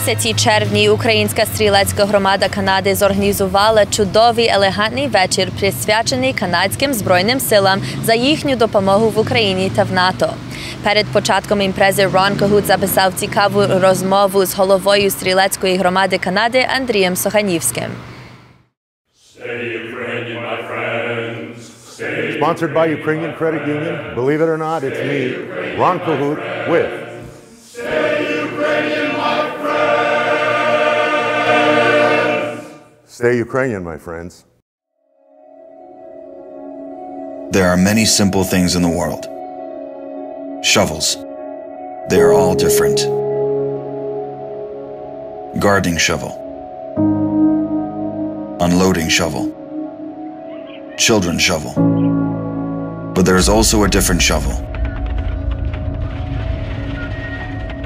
місяці червні українська стрілецька громада Канади зорганізувала чудовий елегантний вечір, присвячений канадським Збройним силам за їхню допомогу в Україні та в НАТО. Перед початком імпрези Рон Когут записав цікаву розмову з головою стрілецької громади Канади Андрієм Соханівським. Sponsored by Ukrainian Credit Union. Believe it or not, it's me, Ron Kohut, with Stay Ukrainian, my friends! Stay Ukrainian, my friends. There are many simple things in the world. Shovels. They are all different. Gardening shovel. Unloading shovel. Children's shovel. But there is also a different shovel.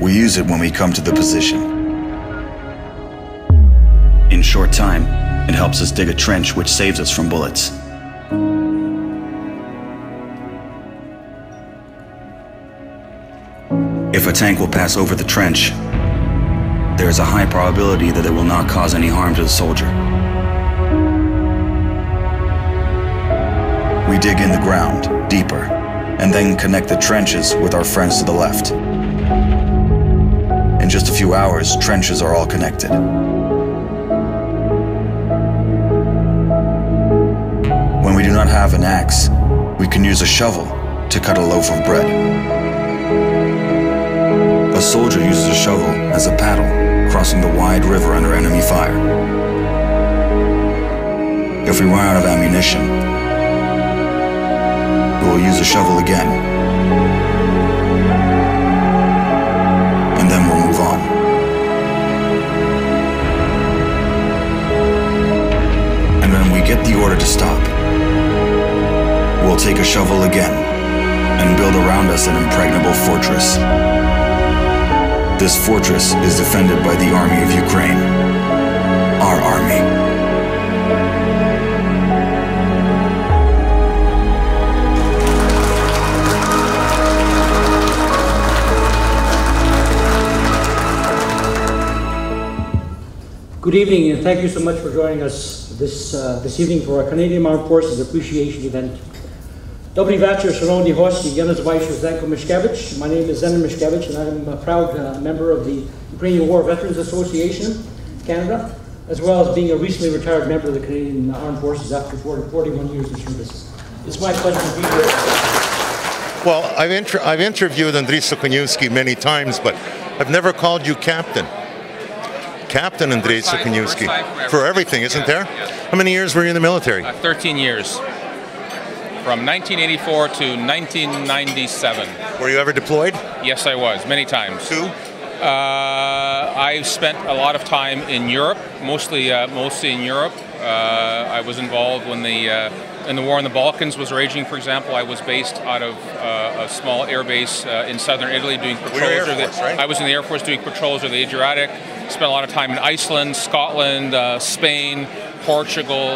We use it when we come to the position. In short time, it helps us dig a trench which saves us from bullets. If a tank will pass over the trench, there is a high probability that it will not cause any harm to the soldier. We dig in the ground, deeper, and then connect the trenches with our friends to the left. In just a few hours, trenches are all connected. When we do not have an axe, we can use a shovel to cut a loaf of bread. A soldier uses a shovel as a paddle, crossing the wide river under enemy fire. If we run out of ammunition, we will use a shovel again, and then we'll move on. And when we get the order to stop, we'll take a shovel again and build around us an impregnable fortress. This fortress is defended by the Army of Ukraine, our army. Good evening, and thank you so much for joining us this evening for our Canadian Armed Forces Appreciation event. Dobry wieczór, szanowni goście. Ja nazywam się Zdenko Miszkiewicz. My name is Zenon Miszkiewicz, and I'm a proud member of the Ukrainian War Veterans Association Canada, as well as being a recently retired member of the Canadian Armed Forces after 41 years of service. It's my pleasure to be here. Well, I've interviewed Andriy Sokhanivsky many times, but I've never called you Captain. Captain Andriy Sokhanivsky. For everything, isn't there? How many years were you in the military? 13 years. From 1984 to 1997. Were you ever deployed? Yes, I was, many times. To? I spent a lot of time in Europe, mostly in Europe. I was involved when the war in the Balkans was raging, for example. I was based out of a small air base in southern Italy doing patrols. Right? I was in the Air Force doing patrols of the Adriatic. Spent a lot of time in Iceland, Scotland, Spain, Portugal,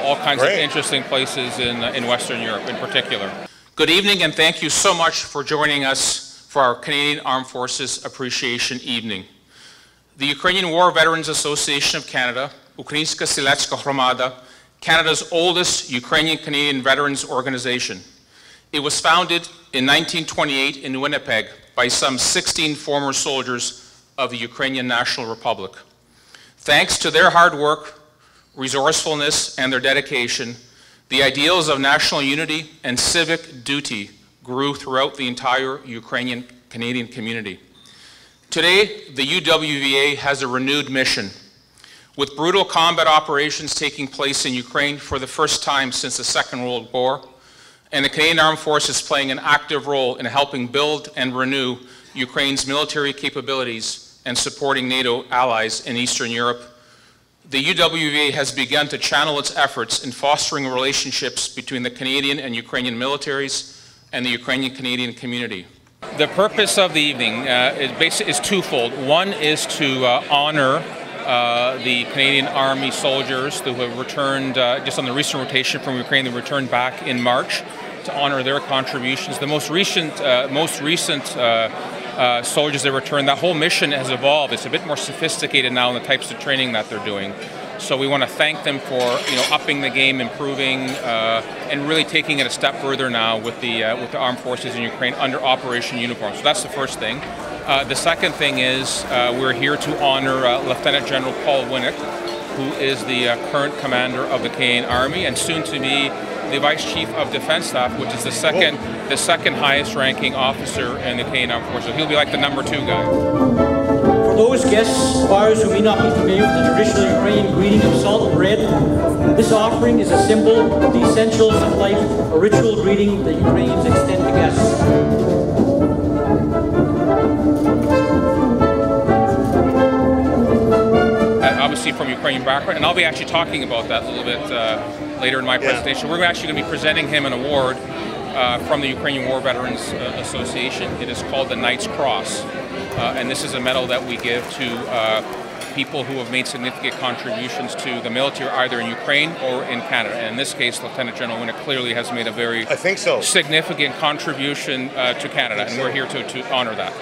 all kinds of interesting places in Western Europe in particular. Good evening, and thank you so much for joining us for our Canadian Armed Forces Appreciation Evening. The Ukrainian War Veterans Association of Canada, Ukrainska Strzelecka Hromada, Canada's oldest Ukrainian-Canadian veterans organization. It was founded in 1928 in Winnipeg by some 16 former soldiers of the Ukrainian National Republic. Thanks to their hard work, resourcefulness, and their dedication, the ideals of national unity and civic duty grew throughout the entire Ukrainian-Canadian community. Today, the UWVA has a renewed mission. With brutal combat operations taking place in Ukraine for the first time since the Second World War, and the Canadian Armed Forces playing an active role in helping build and renew Ukraine's military capabilities and supporting NATO allies in Eastern Europe, the UWVA has begun to channel its efforts in fostering relationships between the Canadian and Ukrainian militaries and the Ukrainian-Canadian community. The purpose of the evening is twofold. One is to honor the Canadian Army soldiers who have returned, just on the recent rotation from Ukraine, they returned back in March to honor their contributions. The most recent soldiers that return. That whole mission has evolved. It's a bit more sophisticated now in the types of training that they're doing. So we want to thank them for upping the game, improving, and really taking it a step further now with the armed forces in Ukraine under Operation Uniform. So that's the first thing. The second thing is we're here to honor Lieutenant General Paul Winnick, who is the current commander of the Canadian Army and soon to be the Vice Chief of Defense Staff, which is the second highest ranking officer in the Canadian Armed Forces. He'll be like the #2 guy. For those guests, buyers who may not be familiar with the traditional Ukrainian greeting of salt and bread, this offering is a symbol of the essentials of life, a ritual greeting that Ukrainians extend to guests. Obviously from Ukrainian background, and I'll be actually talking about that a little bit later in my presentation. We're actually going to be presenting him an award from the Ukrainian War Veterans Association. It is called the Knight's Cross, and this is a medal that we give to people who have made significant contributions to the military, either in Ukraine or in Canada. And in this case, Lieutenant General Winnick clearly has made a very significant contribution to Canada, and we're here to honor that.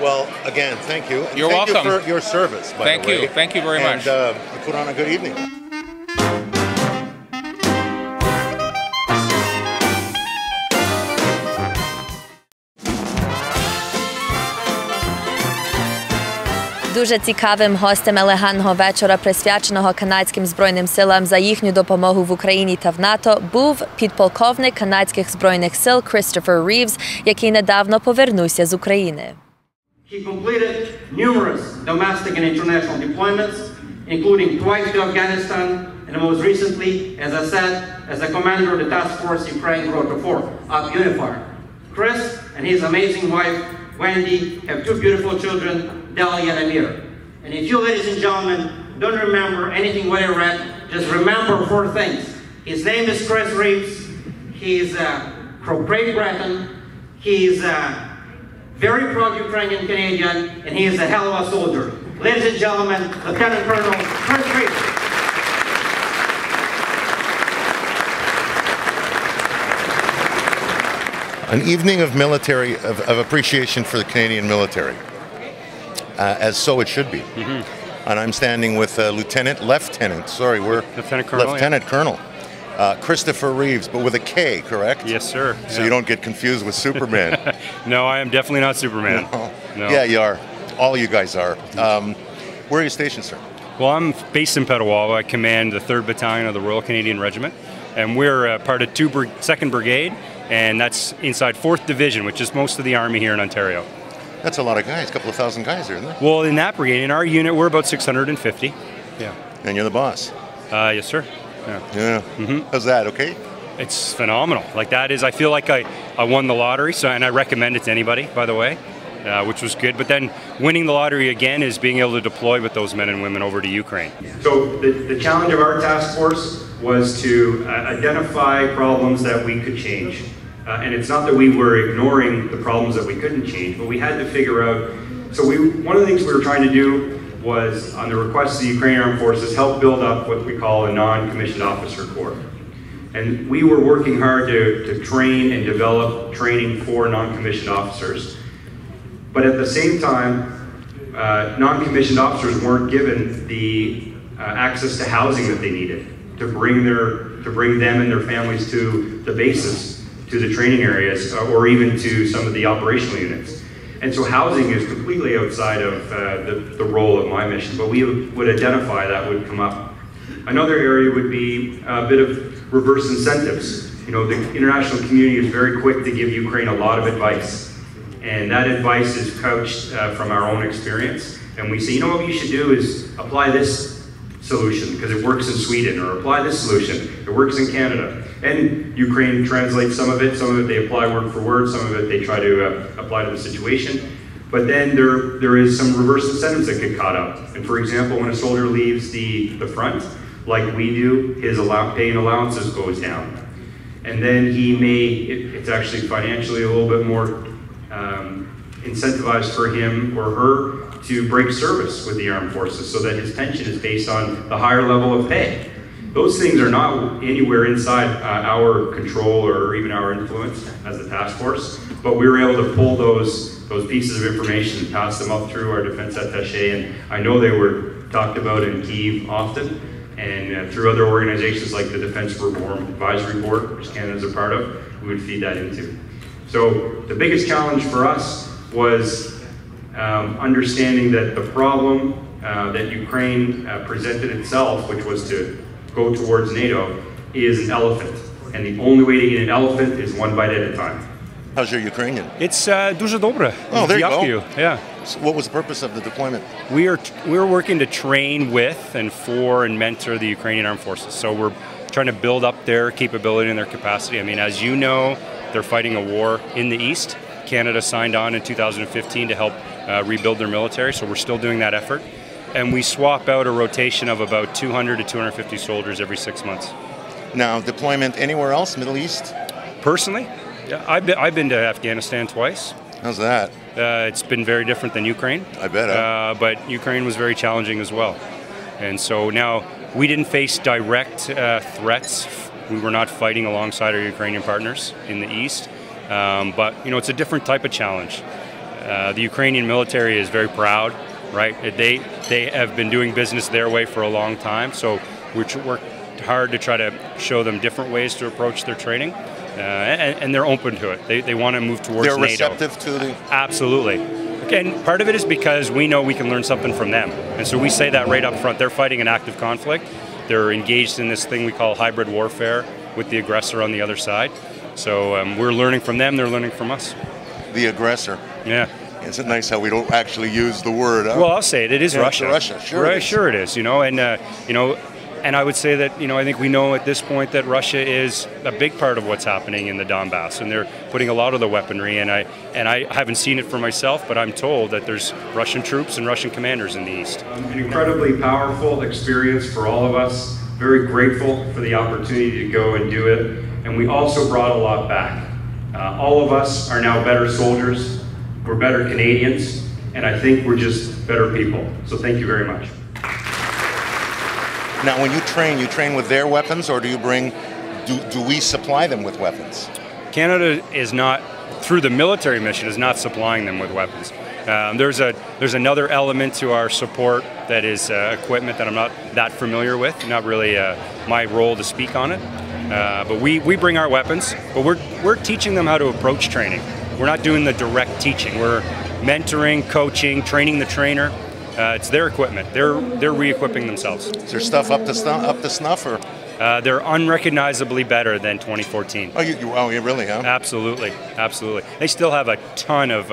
Well, again, thank you. You're welcome. Thank you for your service, by the way. Thank you very much. And you put on a good evening. Дуже цікавим гостем елегантного вечора, присвяченого канадським Збройним силам за їхню допомогу в Україні та в НАТО, був підполковник канадських Збройних сил Крістофер Рівз, який недавно повернувся з України. He completed numerous domestic and international deployments, including twice to Afghanistan, and most recently, as I said, as the commander of the Task Force Ukraine Rota 4, up Unifier. Chris and his amazing wife, Wendy, have two beautiful children, Dalia and Amir. And if you, ladies and gentlemen, don't remember anything what I read, just remember 4 things. His name is Chris Reeves. He's Great Britain. He's very proud Ukrainian Canadian, and he is a hell of a soldier. Ladies and gentlemen, Lieutenant Colonel Chris Reeves. An evening of military, of appreciation for the Canadian military, as so it should be. And I'm standing with Lieutenant Colonel Christopher Reeves, but with a K, correct? Yes, sir. So you don't get confused with Superman. No, I am definitely not Superman. No. Yeah, you are. All you guys are. Where are you stationed, sir? Well, I'm based in Petawawa. I command the 3rd Battalion of the Royal Canadian Regiment, and we're part of 2nd Brigade, and that's inside 4th Division, which is most of the Army here in Ontario. That's a lot of guys, a couple of thousand guys there, isn't there? Well, in that brigade, in our unit, we're about 650. Yeah. And you're the boss? Yes, sir. Yeah. How's that, okay? It's phenomenal. Like that is, I feel like I won the lottery, so, and I recommend it to anybody, by the way, which was good. But then winning the lottery again is being able to deploy with those men and women over to Ukraine. So the challenge of our task force was to identify problems that we could change. And it's not that we were ignoring the problems that we couldn't change, but we had to figure out. So one of the things we were trying to do was, on the request of the Ukrainian Armed Forces, help build up what we call a non-commissioned officer corps. And we were working hard to train and develop training for non-commissioned officers. But at the same time, non-commissioned officers weren't given the access to housing that they needed to bring them and their families to the bases, to the training areas, or even to some of the operational units. And so housing is completely outside of the role of my mission, but we would identify that would come up. Another area would be a bit of reverse incentives. You know, the international community is very quick to give Ukraine a lot of advice. And that advice is couched from our own experience. And we say, you know what you should do is apply this solution because it works in Sweden, or apply this solution, it works in Canada. And Ukraine translates some of it they apply word for word, some of it they try to apply to the situation. But then there is some reverse incentives that get caught up. And for example, when a soldier leaves the front, like we do, his pay and allowances goes down. And then it's actually financially a little bit more incentivized for him or her to break service with the armed forces so that his pension is based on the higher level of pay. Those things are not anywhere inside our control or even our influence as the task force, but we were able to pull those pieces of information and pass them up through our defense attaché. And I know they were talked about in Kyiv often, and through other organizations like the Defense Reform Advisory Board, which Canada's a part of, we would feed that into. So the biggest challenge for us was understanding that the problem that Ukraine presented itself, which was to go towards NATO, is an elephant. And the only way to eat an elephant is one bite at a time. How's your Ukrainian? It's дуже добре. Oh, there you go. Yeah. So what was the purpose of the deployment? We're working to train with and for and mentor the Ukrainian Armed Forces. So we're trying to build up their capability and their capacity. I mean, as you know, they're fighting a war in the East. Canada signed on in 2015 to help rebuild their military, so we're still doing that effort. And we swap out a rotation of about 200 to 250 soldiers every 6 months. Now, deployment anywhere else, Middle East? Personally, yeah, I've been to Afghanistan twice. How's that? It's been very different than Ukraine. I bet. But Ukraine was very challenging as well. And so now we didn't face direct threats. We were not fighting alongside our Ukrainian partners in the East. But, you know, it's a different type of challenge. The Ukrainian military is very proud, right? They have been doing business their way for a long time. So we work hard to try to show them different ways to approach their training. And they're open to it. They want to move towards NATO. They're receptive to the... Absolutely. And part of it is because we know we can learn something from them. And so we say that right up front. They're fighting an active conflict. They're engaged in this thing we call hybrid warfare with the aggressor on the other side. So we're learning from them, they're learning from us. The aggressor. Yeah. Isn't it nice how we don't actually use the word? Huh? Well, I'll say it. It is Russia. Russia, sure. Right, sure it is. You know, and I would say that, you know, I think we know at this point that Russia is a big part of what's happening in the Donbass, and they're putting a lot of the weaponry. And I haven't seen it for myself, but I'm told that there's Russian troops and Russian commanders in the east. An incredibly powerful experience for all of us. Very grateful for the opportunity to go and do it. And we also brought a lot back. All of us are now better soldiers. We're better Canadians, and I think we're just better people. So thank you very much. Now, when you train with their weapons, or do we supply them with weapons? Canada is not, through the military mission, is not supplying them with weapons. There's another element to our support that is equipment that I'm not that familiar with. Not really my role to speak on it. But we bring our weapons, but we're teaching them how to approach training. We're not doing the direct teaching. We're mentoring, coaching, training the trainer. It's their equipment. They're re-equipping themselves. Is their stuff up to snuff, or? They're unrecognizably better than 2014. Oh, you really, huh? Absolutely, absolutely. They still have a ton of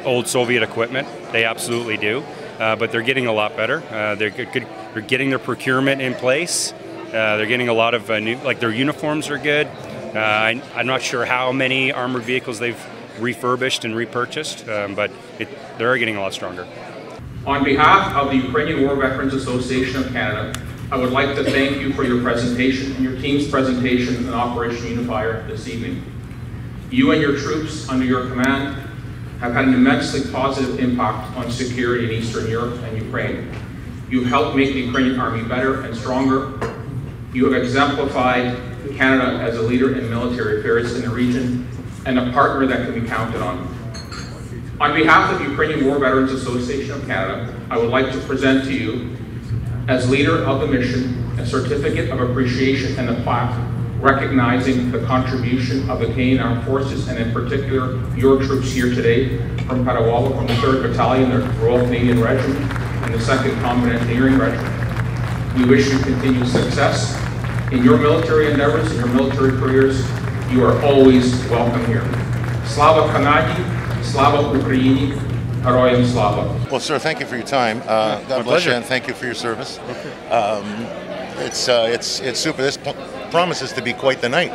old Soviet equipment. They absolutely do, but they're getting a lot better. They're getting their procurement in place. They're getting a lot of new, like their uniforms are good. I'm not sure how many armored vehicles they've refurbished and repurchased, but they're getting a lot stronger. On behalf of the Ukrainian War Veterans Association of Canada, I would like to thank you for your presentation and your team's presentation in Operation Unifier this evening. You and your troops under your command have had an immensely positive impact on security in Eastern Europe and Ukraine. You've helped make the Ukrainian Army better and stronger. You have exemplified Canada as a leader in military affairs in the region and a partner that can be counted on. On behalf of the Ukrainian War Veterans Association of Canada, I would like to present to you, as leader of the mission, a certificate of appreciation and a plaque recognizing the contribution of the Canadian Armed Forces, and in particular, your troops here today from Petawawa, from the 3rd Battalion, the Royal Canadian Regiment, and the 2nd Combat Engineering Regiment. We wish you continued success in your military endeavors, in your military careers. You are always welcome here. Slava Kanadi, Slava Ukraini, Heroyam Slava. Well, sir, thank you for your time. God bless you, and thank you for your service. It's super. This promises to be quite the night.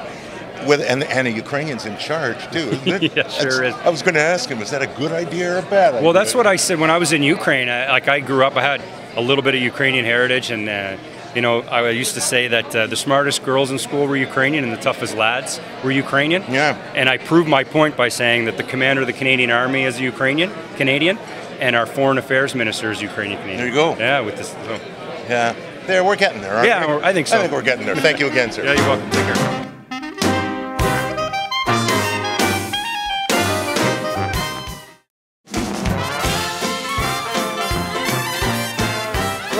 And a Ukrainian's in charge, too, isn't it? Yeah, sure is. I was going to ask him, is that a good idea or a bad idea? Well, that's what I said when I was in Ukraine. I grew up, I had a little bit of Ukrainian heritage, and you know, I used to say that the smartest girls in school were Ukrainian and the toughest lads were Ukrainian. Yeah. And I proved my point by saying that the commander of the Canadian Army is Canadian, and our foreign affairs minister is Ukrainian. There you go. Yeah, with this. So. Yeah. There, we're getting there, aren't we? Yeah, I think so. I think we're getting there. Thank you again, sir. Yeah, you're welcome. Take care.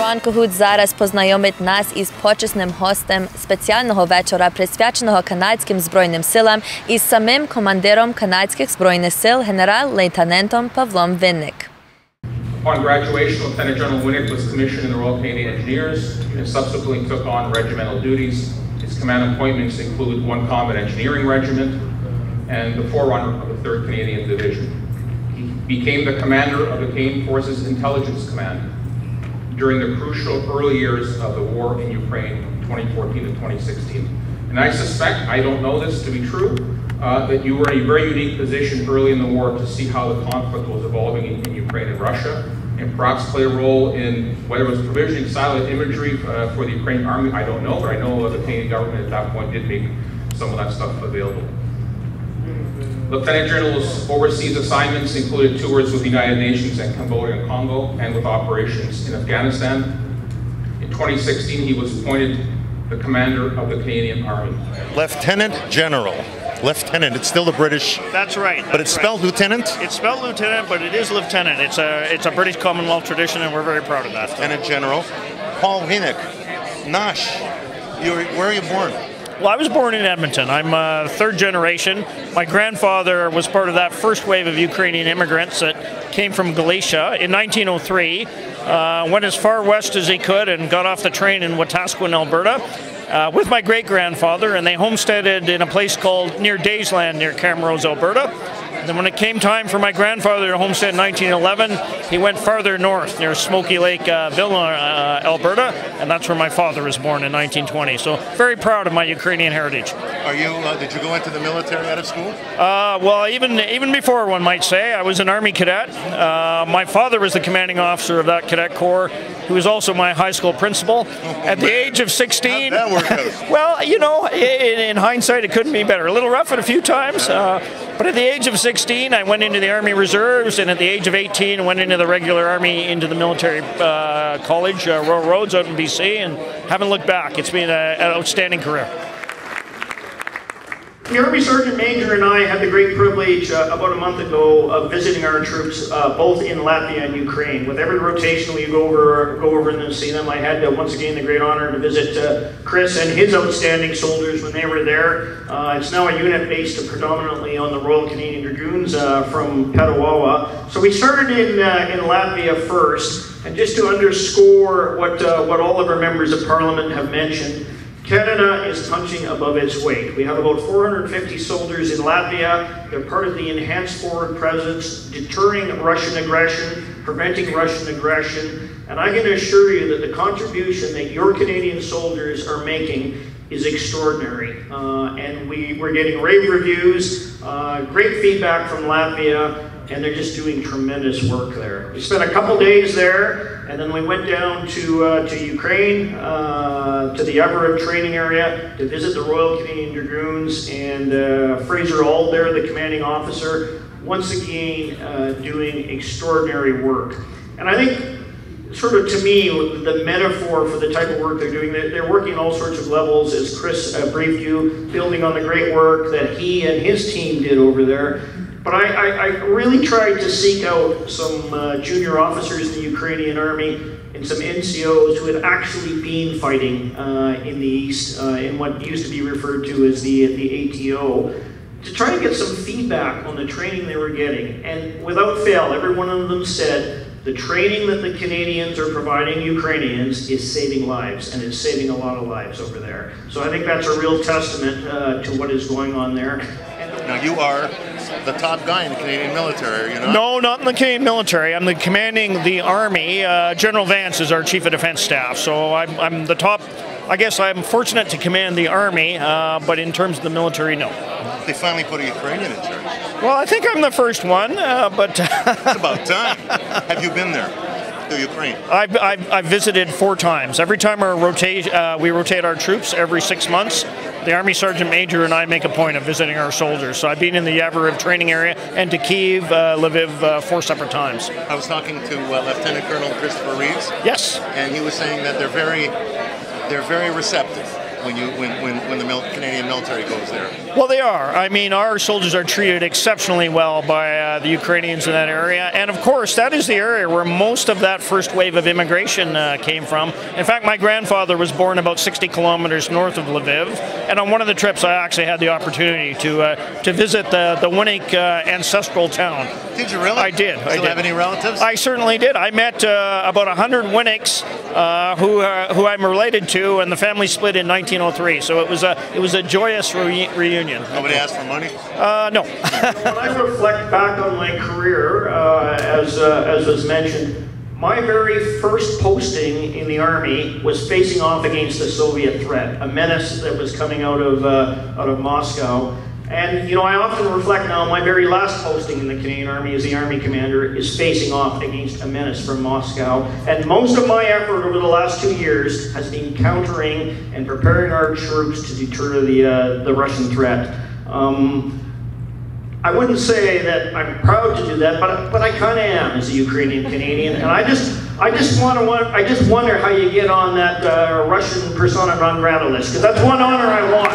Іван Когут зараз познайомить нас із почесним гостем спеціального вечора, присвяченого канадським Збройним силам, із самим командиром канадських Збройних сил генерал-лейтенантом Павлом Винник. Upon graduation, Lieutenant General Winnick was commissioned in the Royal Canadian Engineers and subsequently took on regimental duties. His command appointments include 1 Combat Engineering Regiment and the forerunner of the 3rd Canadian Division. He became the commander of the Canadian Forces Intelligence Command during the crucial early years of the war in Ukraine, 2014 to 2016. And I suspect, I don't know this to be true, that you were in a very unique position early in the war to see how the conflict was evolving in Ukraine and Russia, and perhaps play a role in whether it was provisioning satellite imagery for the Ukrainian army. I don't know, but I know the Canadian government at that point did make some of that stuff available. Lieutenant General's overseas assignments included tours with the United Nations and Cambodia and Congo, and with operations in Afghanistan. In 2016, he was appointed the commander of the Canadian Army. Lieutenant General. Lieutenant, it's still the British. That's right. But it's spelled lieutenant? It's spelled lieutenant, but it is lieutenant. It's a British Commonwealth tradition, and we're very proud of that. Lieutenant General. Paul Winick. Nash. Where are you born? Well, I was born in Edmonton. I'm 3rd generation. My grandfather was part of that first wave of Ukrainian immigrants that came from Galicia in 1903. Went as far west as he could and got off the train in Wetaskiwin, Alberta, with my great-grandfather, and they homesteaded in a place called near Daysland, near Camrose, Alberta. Then when it came time for my grandfather to homestead in 1911, he went farther north near Smoky Lake, Villa, Alberta, and that's where my father was born in 1920. So very proud of my Ukrainian heritage. Are you? Did you go into the military out of school? Well, even before, one might say, I was an Army cadet. My father was the commanding officer of that cadet corps, who was also my high school principal. At the age of 16, how'd that work out? Well, you know, in hindsight, it couldn't be better. A little rough at a few times, but at the age of 16, I went into the Army Reserves, and at the age of 18, I went into the regular Army, into the military college, Royal Roads out in BC, and haven't looked back. It's been an outstanding career. The Army Sergeant Major and I had the great privilege about a month ago of visiting our troops both in Latvia and Ukraine. With every rotation we go over and see them. I had once again the great honor to visit Chris and his outstanding soldiers when they were there. It's now a unit based predominantly on the Royal Canadian Dragoons from Petawawa. So we started in Latvia first, and just to underscore what all of our members of Parliament have mentioned, Canada is punching above its weight. We have about 450 soldiers in Latvia. They're part of the enhanced forward presence, deterring Russian aggression, preventing Russian aggression, and I can assure you that the contribution that your Canadian soldiers are making is extraordinary. And we're getting rave reviews, great feedback from Latvia, and they're just doing tremendous work there. We spent a couple days there, and then we went down to Ukraine, to the Everett training area, to visit the Royal Canadian Dragoons, and Fraser Alder, the commanding officer, once again doing extraordinary work. And I think, sort of to me, the metaphor for the type of work they're doing, they're working on all sorts of levels, as Chris briefed you, building on the great work that he and his team did over there. But I really tried to seek out some junior officers in the Ukrainian Army and some NCOs who had actually been fighting in the East, in what used to be referred to as the ATO, to try to get some feedback on the training they were getting. And without fail, every one of them said, the training that the Canadians are providing Ukrainians is saving lives, and it's saving a lot of lives over there. So I think that's a real testament to what is going on there. Now you are the top guy in the Canadian military, are you not? No, not in the Canadian military. I'm commanding the Army. General Vance is our Chief of Defense Staff, so I'm the top. I guess I'm fortunate to command the Army, but in terms of the military, no. They finally put a Ukrainian in charge. Well, I think I'm the first one, but... It's about time. Have you been there? To Ukraine? I've visited 4 times. Every time we rotate our troops every 6 months. The Army Sergeant Major and I make a point of visiting our soldiers. So I've been in the Yavoriv training area and to Kyiv, Lviv 4 separate times. I was talking to Lieutenant Colonel Christopher Reeves. Yes. And he was saying that they're very receptive. when the Canadian military goes there? Well, they are. I mean, our soldiers are treated exceptionally well by the Ukrainians in that area. And of course, that is the area where most of that first wave of immigration came from. In fact, my grandfather was born about 60 kilometers north of Lviv. And on one of the trips, I actually had the opportunity to visit the Winnik ancestral town. Did you really? I did. Still have any relatives? I certainly did. I met about 100 Winnicks who I'm related to, and the family split in 1903. So it was a joyous reunion. Nobody asked for money? No. When I reflect back on my career, as was mentioned, my very first posting in the Army was facing off against a Soviet threat, a menace that was coming out of Moscow. And, you know, I often reflect now, my very last posting in the Canadian Army as the Army Commander is facing off against a menace from Moscow. And most of my effort over the last 2 years has been countering and preparing our troops to deter the Russian threat. I wouldn't say that I'm proud to do that, but I kind of am as a Ukrainian Canadian. And I just wonder how you get on that Russian persona non grata list, because that's one honor I want.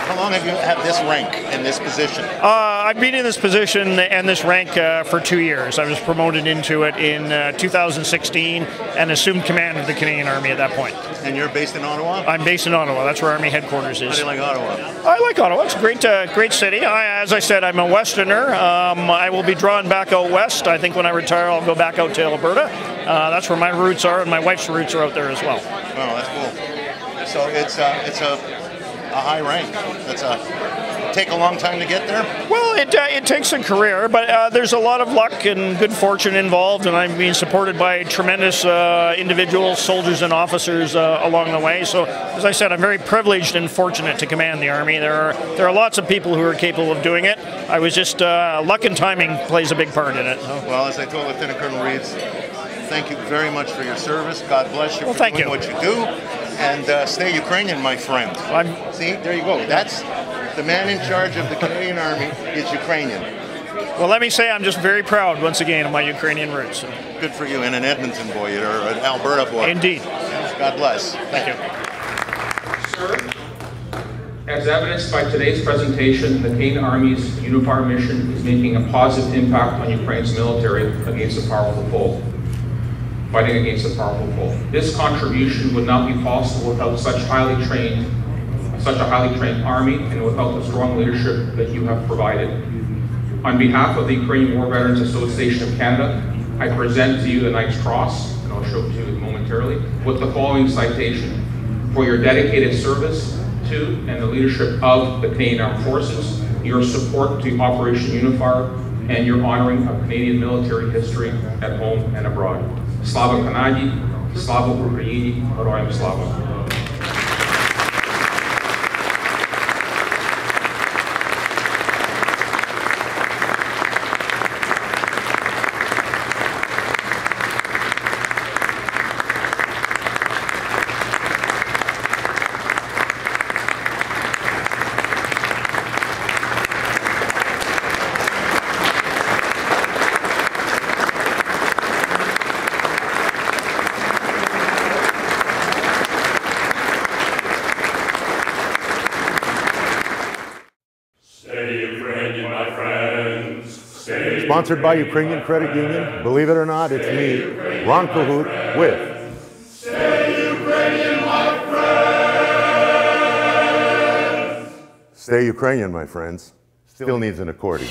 How long have you had this rank in this position? I've been in this position and this rank for 2 years. I was promoted into it in 2016 and assumed command of the Canadian Army at that point. And you're based in Ottawa? I'm based in Ottawa. That's where Army headquarters is. How do you like Ottawa? I like Ottawa. It's a great city. As I said, I'm a Westerner. I will be drawn back out west. I think when I retire, I'll go back out to Alberta. That's where my roots are, and my wife's roots are out there as well. Oh, that's cool. So it's a high rank. Take a long time to get there? Well, it takes a career, but there's a lot of luck and good fortune involved, and I'm being supported by tremendous individuals, soldiers and officers along the way. So, as I said, I'm very privileged and fortunate to command the Army. There are lots of people who are capable of doing it. I was just, luck and timing plays a big part in it. Well, as I told Lieutenant Colonel Reeds, thank you very much for your service. God bless you for doing what you do. And stay Ukrainian, my friend. See, there you go. That's the man in charge of the Canadian Army is Ukrainian. Well, let me say I'm just very proud, once again, of my Ukrainian roots. Good for you, and an Edmonton boy, or an Alberta boy. Indeed. God bless. Thank you. Sir, as evidenced by today's presentation, the Canadian Army's unified mission is making a positive impact on Ukraine's military against a powerful foe. Fighting against a powerful foe. This contribution would not be possible without such a highly trained army and without the strong leadership that you have provided. On behalf of the Ukrainian War Veterans Association of Canada, I present to you the Knight's Cross, and I'll show it to you momentarily, with the following citation: for your dedicated service to and the leadership of the Canadian Armed Forces, your support to Operation Unifier, and your honoring of Canadian military history at home and abroad. Slava Kanadi, Slava Ukraini, Героям Slava. Sponsored by Ukrainian Credit Union. Believe it or not, it's me, Ron Cahoot, with Stay Ukrainian, my friends! Stay Ukrainian, my friends. Still needs an accordion.